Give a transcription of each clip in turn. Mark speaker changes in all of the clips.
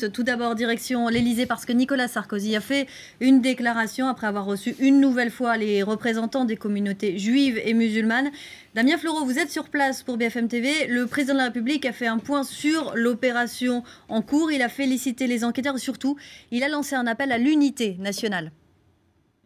Speaker 1: Tout d'abord, direction l'Elysée, parce que Nicolas Sarkozy a fait une déclaration après avoir reçu une nouvelle fois les représentants des communautés juives et musulmanes. Damien Fleureau, vous êtes sur place pour BFM TV. Le président de la République a fait un point sur l'opération en cours. Il a félicité les enquêteurs et surtout, il a lancé un appel à l'unité nationale.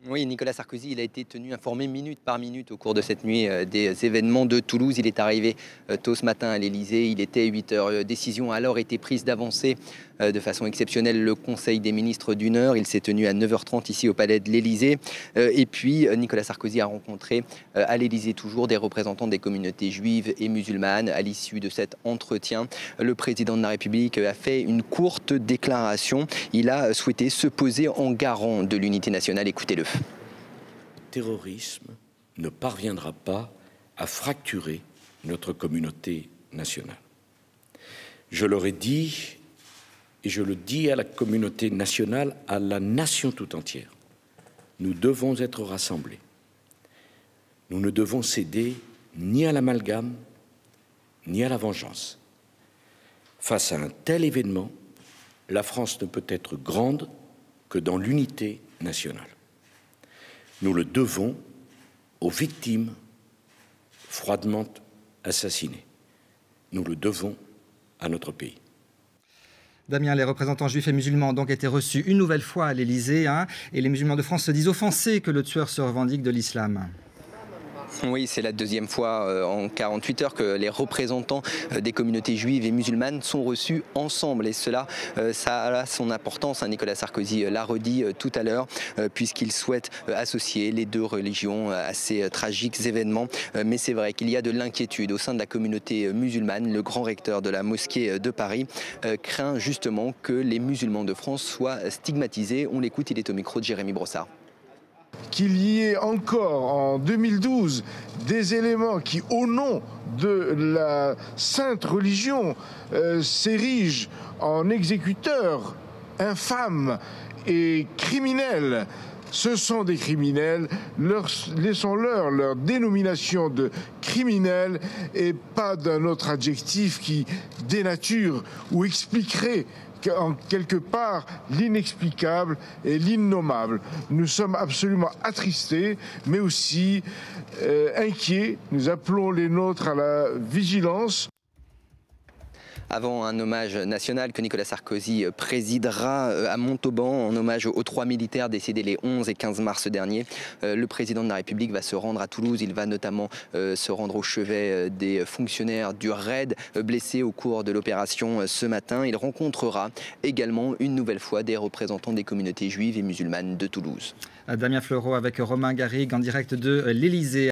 Speaker 2: Oui, Nicolas Sarkozy, il a été tenu informé minute par minute au cours de cette nuit des événements de Toulouse. Il est arrivé tôt ce matin à l'Elysée, il était 8 heures. Décision a alors été prise d'avancer de façon exceptionnelle le Conseil des ministres d'une heure. Il s'est tenu à 9h30 ici au palais de l'Elysée. Et puis Nicolas Sarkozy a rencontré à l'Elysée toujours des représentants des communautés juives et musulmanes. À l'issue de cet entretien, le président de la République a fait une courte déclaration. Il a souhaité se poser en garant de l'unité nationale. Écoutez-le.
Speaker 3: Le terrorisme ne parviendra pas à fracturer notre communauté nationale. Je l'aurais dit et je le dis à la communauté nationale, à la nation tout entière. Nous devons être rassemblés. Nous ne devons céder ni à l'amalgame, ni à la vengeance. Face à un tel événement, la France ne peut être grande que dans l'unité nationale. Nous le devons aux victimes froidement assassinées. Nous le devons à notre pays.
Speaker 4: Damien, les représentants juifs et musulmans ont donc été reçus une nouvelle fois à l'Elysée, et les musulmans de France se disent offensés que le tueur se revendique de l'islam.
Speaker 2: Oui, c'est la deuxième fois en 48 heures que les représentants des communautés juives et musulmanes sont reçus ensemble. Et cela, ça a son importance. Nicolas Sarkozy l'a redit tout à l'heure, puisqu'il souhaite associer les deux religions à ces tragiques événements. Mais c'est vrai qu'il y a de l'inquiétude au sein de la communauté musulmane. Le grand recteur de la mosquée de Paris craint justement que les musulmans de France soient stigmatisés. On l'écoute, il est au micro de Jérémy Brossard.
Speaker 5: Qu'il y ait encore en 2012 des éléments qui, au nom de la sainte religion, s'érigent en exécuteurs infâmes et criminels. Ce sont des criminels, laissons-leur leur dénomination de criminels et pas d'un autre adjectif qui dénature ou expliquerait en quelque part l'inexplicable et l'innommable. Nous sommes absolument attristés, mais aussi inquiets. Nous appelons les nôtres à la vigilance.
Speaker 2: Avant un hommage national que Nicolas Sarkozy présidera à Montauban en hommage aux 3 militaires décédés les 11 et 15 mars dernier, le président de la République va se rendre à Toulouse. Il va notamment se rendre au chevet des fonctionnaires du RAID blessés au cours de l'opération ce matin. Il rencontrera également une nouvelle fois des représentants des communautés juives et musulmanes de Toulouse.
Speaker 4: Damien Fleureau avec Romain Garrigue en direct de l'Elysée.